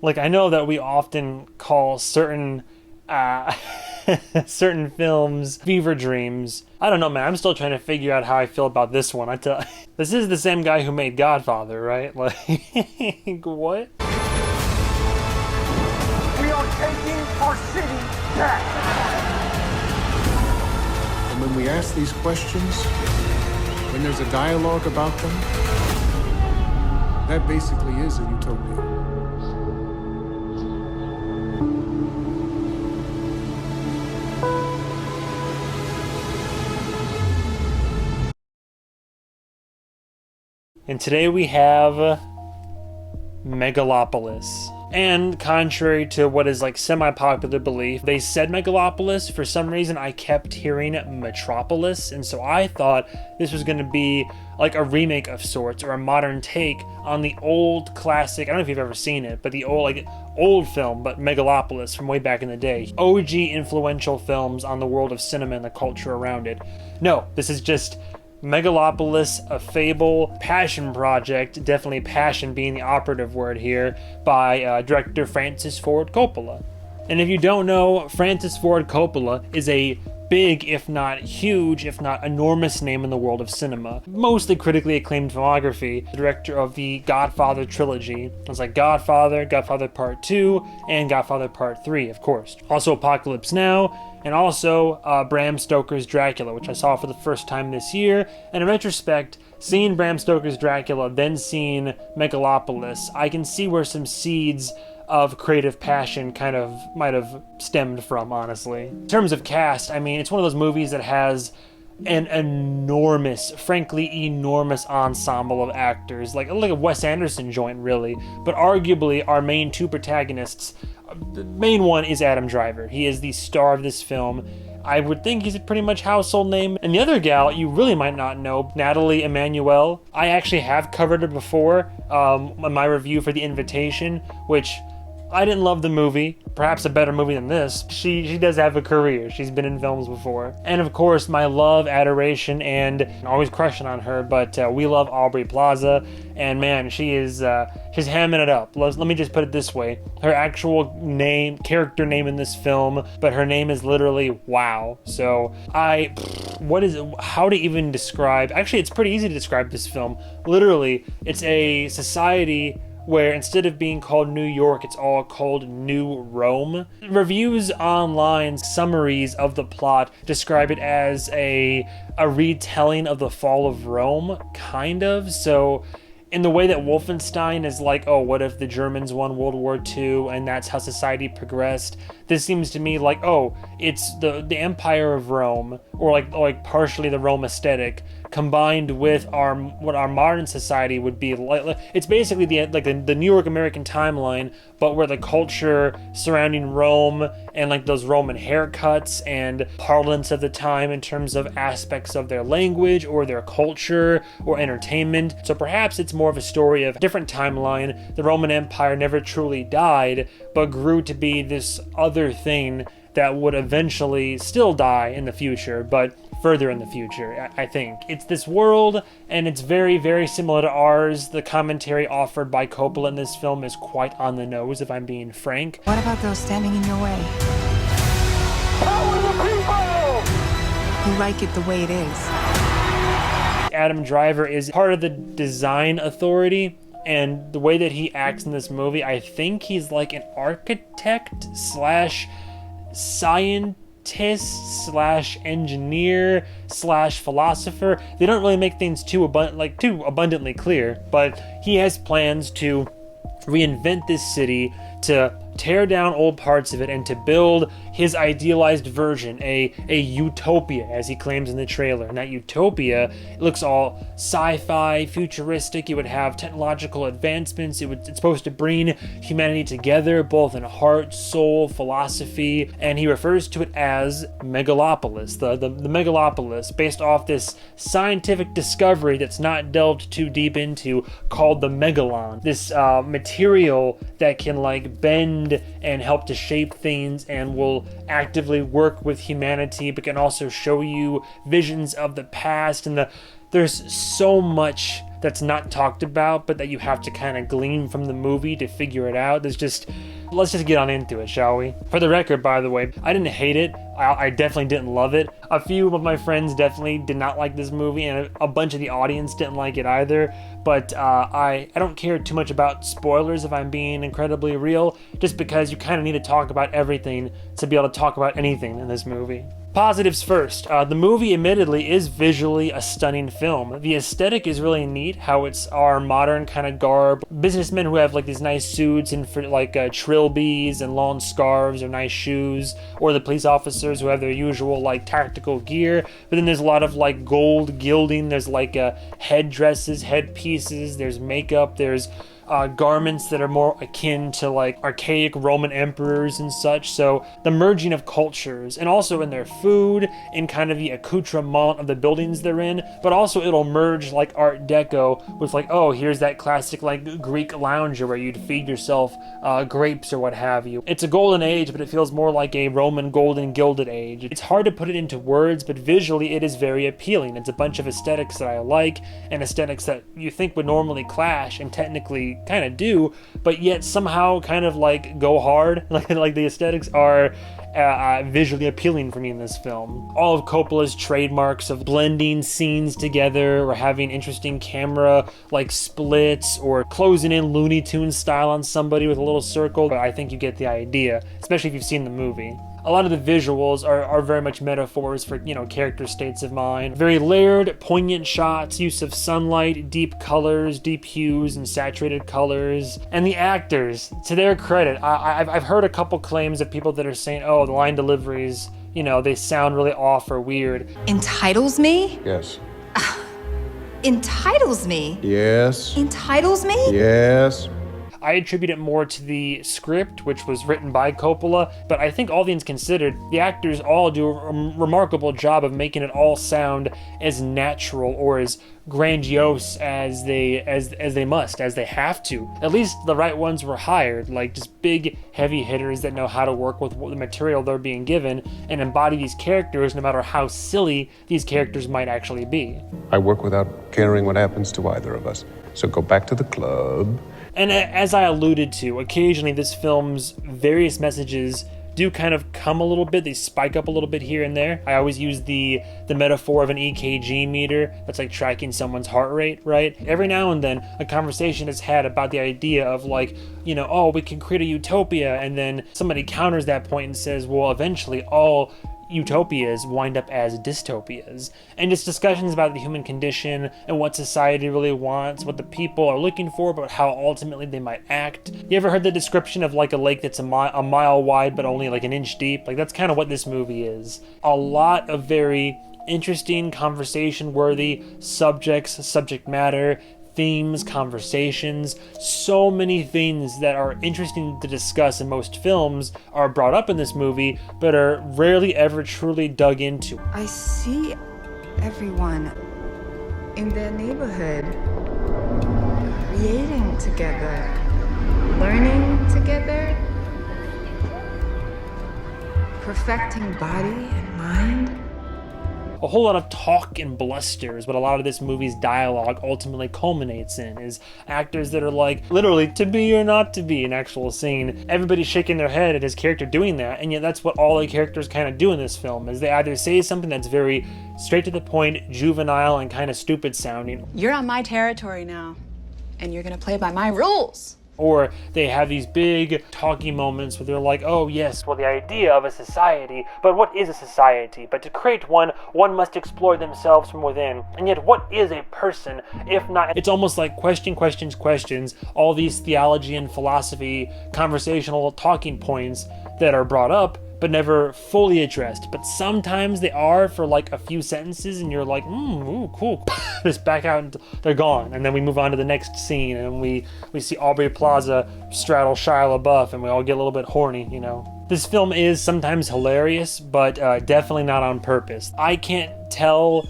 Like, I know that we often call certain certain films fever dreams. I don't know, man. I'm still trying to figure out how I feel about this one. This is the same guy who made Godfather, right? Like, what? We are taking our city back. And when we ask these questions, when there's a dialogue about them, that basically is a utopia. And today we have Megalopolis. And contrary to what is like semi-popular belief, they said Megalopolis. For some reason, I kept hearing Metropolis, and so I thought this was going to be like a remake of sorts, or a modern take on the old classic. I don't know if you've ever seen it, but the old film, but Megalopolis from way back in the day. OG influential films on the world of cinema and the culture around it. No, this is just Megalopolis, a fable, passion project, definitely passion being the operative word here, by director Francis Ford Coppola. And if you don't know, Francis Ford Coppola is a big, if not huge, if not enormous name in the world of cinema. Mostly critically acclaimed filmography, director of the Godfather trilogy. It's like Godfather, Godfather Part 2, and Godfather Part 3, of course. Also Apocalypse Now, and also Bram Stoker's Dracula, which I saw for the first time this year. And in retrospect, seeing Bram Stoker's Dracula, then seeing Megalopolis, I can see where some seeds of creative passion kind of might have stemmed from, honestly. In terms of cast, I mean, it's one of those movies that has an enormous, frankly enormous ensemble of actors, like a Wes Anderson joint, really. But arguably, our main two protagonists, the main one is Adam Driver. He is the star of this film. I would think he's a pretty much household name. And the other gal, you really might not know, Natalie Emmanuel. I actually have covered her before in my review for The Invitation, which I didn't love the movie. Perhaps a better movie than this. She does have a career. She's been in films before. And of course, my love, adoration, and always crushing on her, but we love Aubrey Plaza. And man, she's hamming it up. Let me just put it this way. Her actual name, character name in this film, but her name is literally wow. So how to even describe, actually it's pretty easy to describe this film. Literally, it's a society where instead of being called New York, it's all called New Rome. Reviews online, summaries of the plot, describe it as a retelling of the fall of Rome, kind of. So in the way that Wolfenstein is like, oh, what if the Germans won World War II and that's how society progressed? This seems to me like, oh, it's the Empire of Rome, or like partially the Rome aesthetic, combined with what our modern society would be like. It's basically the New York American timeline, but where the culture surrounding Rome and like those Roman haircuts and parlance of the time in terms of aspects of their language or their culture or entertainment. So perhaps it's more of a story of a different timeline. The Roman Empire never truly died, but grew to be this other thing that would eventually still die in the future, but further in the future, I think. It's this world, and it's very, very similar to ours. The commentary offered by Coppola in this film is quite on the nose, if I'm being frank. What about those standing in your way? Power the people! You like it the way it is. Adam Driver is part of the design authority, and the way that he acts in this movie, I think he's like an architect slash scientist slash engineer slash philosopher. They don't really make things too abundantly clear, but he has plans to reinvent this city, to tear down old parts of it, and to build his idealized version, a utopia, as he claims in the trailer. And that utopia, it looks all sci-fi, futuristic. It would have technological advancements. It's supposed to bring humanity together, both in heart, soul, philosophy. And he refers to it as Megalopolis, the Megalopolis, based off this scientific discovery that's not delved too deep into, called the megalon. This material that can like bend and help to shape things and will actively work with humanity, but can also show you visions of the past and there's so much that's not talked about, but that you have to kind of glean from the movie to figure it out. Let's just get on into it, shall we? For the record, by the way, I didn't hate it. I definitely didn't love it. A few of my friends definitely did not like this movie, and a bunch of the audience didn't like it either. But I don't care too much about spoilers if I'm being incredibly real, just because you kind of need to talk about everything to be able to talk about anything in this movie. Positives first. The movie admittedly is visually a stunning film. The aesthetic is really neat, how it's our modern kind of garb. Businessmen who have like these nice suits and for like trilbies and long scarves or nice shoes, or the police officers who have their usual like tactical gear. But then there's a lot of like gold gilding. There's like headdresses, headpieces, there's makeup, there's garments that are more akin to like archaic Roman emperors and such. So the merging of cultures, and also in their food, in kind of the accoutrement of the buildings they're in, but also it'll merge like Art Deco with like, oh, here's that classic like Greek lounger where you'd feed yourself grapes or what have you. It's a golden age, but it feels more like a Roman golden gilded age. It's hard to put it into words, but visually it is very appealing. It's a bunch of aesthetics that I like, and aesthetics that you think would normally clash and technically kind of do, but yet somehow kind of like go hard. Like the aesthetics are visually appealing for me in this film. All of Coppola's trademarks of blending scenes together, or having interesting camera like splits, or closing in Looney Tunes style on somebody with a little circle. But I think you get the idea, especially if you've seen the movie. A lot of the visuals are very much metaphors for, character states of mind. Very layered, poignant shots, use of sunlight, deep colors, deep hues, and saturated colors. And the actors, to their credit, I've heard a couple claims of people that are saying, oh, the line deliveries, they sound really off or weird. Entitles me? Yes. Entitles me? Yes. Entitles me? Yes. I attribute it more to the script, which was written by Coppola, but I think all things considered, the actors all do a remarkable job of making it all sound as natural or as grandiose as they have to. At least the right ones were hired, like just big heavy hitters that know how to work with the material they're being given and embody these characters no matter how silly these characters might actually be. I work without caring what happens to either of us. So go back to the club. And as I alluded to, occasionally this film's various messages do kind of come a little bit. They spike up a little bit here and there. I always use the metaphor of an EKG meter that's like tracking someone's heart rate, right? Every now and then a conversation is had about the idea of like, oh, we can create a utopia, and then somebody counters that point and says, well, eventually all utopias wind up as dystopias. And just discussions about the human condition and what society really wants, what the people are looking for, but how ultimately they might act. You ever heard the description of like a lake that's a mile wide but only like an inch deep? Like that's kind of what this movie is. A lot of very interesting, conversation-worthy subjects, subject matter, themes, conversations. So many things that are interesting to discuss in most films are brought up in this movie, but are rarely ever truly dug into. I see everyone in their neighborhood creating together, learning together, perfecting body and mind. A whole lot of talk and bluster is what a lot of this movie's dialogue ultimately culminates in, is actors that are like, literally, to be or not to be an actual scene. Everybody's shaking their head at his character doing that, and yet that's what all the characters kind of do in this film, is they either say something that's very straight to the point, juvenile, and kind of stupid sounding. You're on my territory now, and you're gonna play by my rules. Or they have these big talking moments where they're like, oh yes, well the idea of a society, but what is a society? But to create one must explore themselves from within. And yet what is a person if not... It's almost like questions, all these theology and philosophy, conversational talking points that are brought up, but never fully addressed. But sometimes they are for like a few sentences, and you're like, ooh, cool. Just back out and they're gone. And then we move on to the next scene, and we see Aubrey Plaza straddle Shia LaBeouf, and we all get a little bit horny, This film is sometimes hilarious, but definitely not on purpose. I can't tell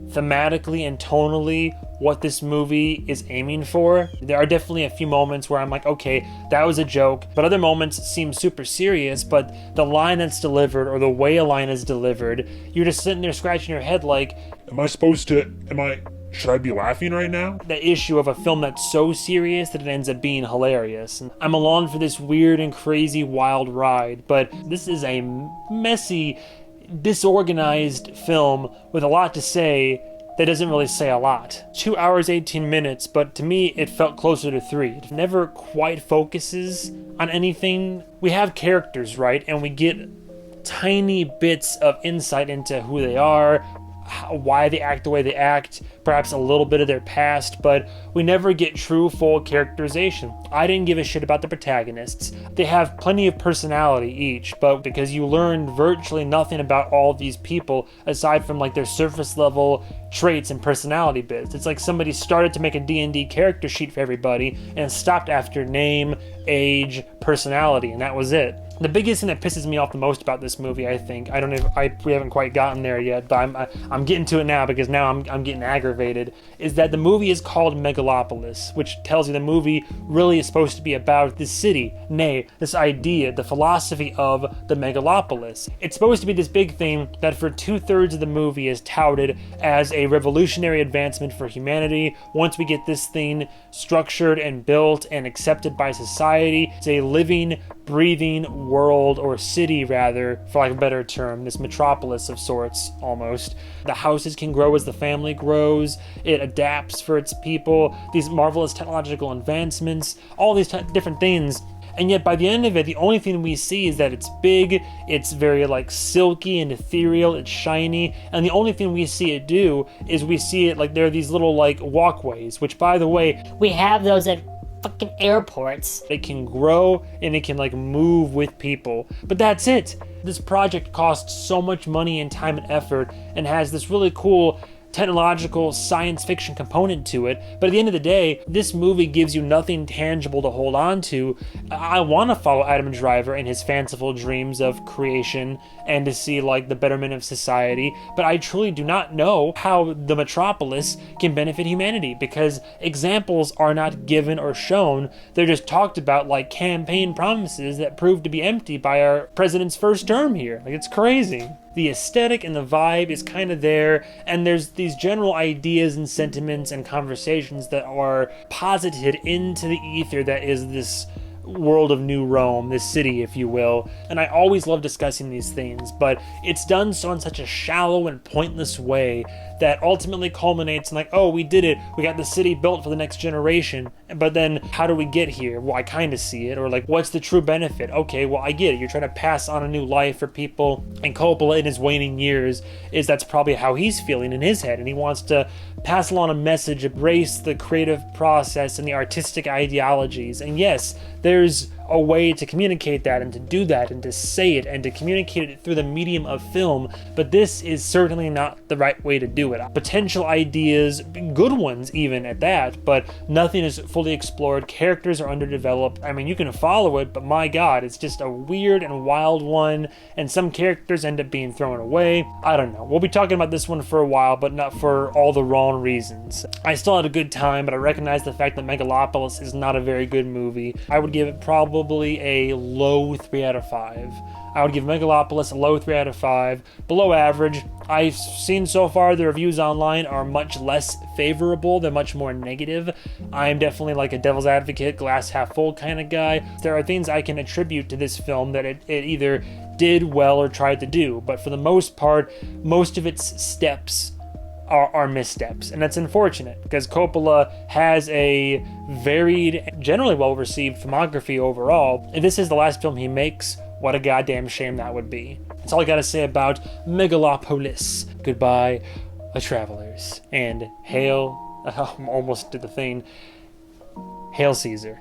thematically and tonally what this movie is aiming for. There are definitely a few moments where I'm like, okay, that was a joke, but other moments seem super serious, but the line that's delivered or the way a line is delivered, you're just sitting there scratching your head like, am I should I be laughing right now? The issue of a film that's so serious that it ends up being hilarious. And I'm along for this weird and crazy wild ride, but this is a messy, disorganized film with a lot to say that doesn't really say a lot. 2 hours, 18 minutes, but to me, it felt closer to 3. It never quite focuses on anything. We have characters, right? And we get tiny bits of insight into who they are, why they act the way they act, perhaps a little bit of their past, but we never get true full characterization. I didn't give a shit about the protagonists. They have plenty of personality each, but because you learn virtually nothing about all of these people aside from like their surface level traits and personality bits. It's like somebody started to make a D&D character sheet for everybody and stopped after name, age, personality, and that was it. The biggest thing that pisses me off the most about this movie, I think, we haven't quite gotten there yet, but I'm getting to it now because now I'm getting aggravated, is that the movie is called Megalopolis, which tells you the movie really is supposed to be about this city, nay, this idea, the philosophy of the Megalopolis. It's supposed to be this big thing that for 2/3 of the movie is touted as a revolutionary advancement for humanity. Once we get this thing structured and built and accepted by society, it's a living, breathing world, or city rather, for lack of a better term, this metropolis of sorts, almost. The houses can grow as the family grows, it adapts for its people, these marvelous technological advancements, all these different things. And yet by the end of it, the only thing we see is that it's big, it's very like silky and ethereal, it's shiny, and the only thing we see it do is we see it like there are these little like walkways, which by the way, we have those at fucking airports. It can grow and it can like move with people, but that's it. This project costs so much money and time and effort and has this really cool technological science fiction component to it, but at the end of the day, this movie gives you nothing tangible to hold on to. I want to follow Adam Driver and his fanciful dreams of creation and to see like the betterment of society, but I truly do not know how the metropolis can benefit humanity because examples are not given or shown. They're just talked about like campaign promises that prove to be empty by our president's first term here. Like, it's crazy. The aesthetic and the vibe is kind of there, and there's these general ideas and sentiments and conversations that are posited into the ether that is this world of New Rome, this city, if you will. And I always love discussing these things, but it's done so in such a shallow and pointless way that ultimately culminates in like, oh, we did it, we got the city built for the next generation, but then how do we get here? Well, I kind of see it, or like, what's the true benefit? Okay, well, I get it, you're trying to pass on a new life for people, and Coppola in his waning years that's probably how he's feeling in his head, and he wants to pass along a message, embrace the creative process and the artistic ideologies, and yes, there's a way to communicate that and to do that and to say it and to communicate it through the medium of film, but this is certainly not the right way to do it. Potential ideas, good ones even at that, but nothing is fully explored. Characters are underdeveloped. I mean, you can follow it, but my god, it's just a weird and wild one, and some characters end up being thrown away. I don't know. We'll be talking about this one for a while, but not for all the wrong reasons. I still had a good time, but I recognize the fact that Megalopolis is not a very good movie. I would give it probably a low 3 out of 5. I would give Megalopolis a low 3 out of 5, below average. I've seen so far the reviews online are much less favorable, they're much more negative. I'm definitely like a devil's advocate, glass half full kind of guy. There are things I can attribute to this film that it either did well or tried to do, but for the most part, most of its steps are missteps, and that's unfortunate because Coppola has a varied, generally well-received filmography overall. If this is the last film he makes, what a goddamn shame that would be. That's all I gotta say about Megalopolis. Goodbye, travelers, and hail, almost did the thing, hail Caesar.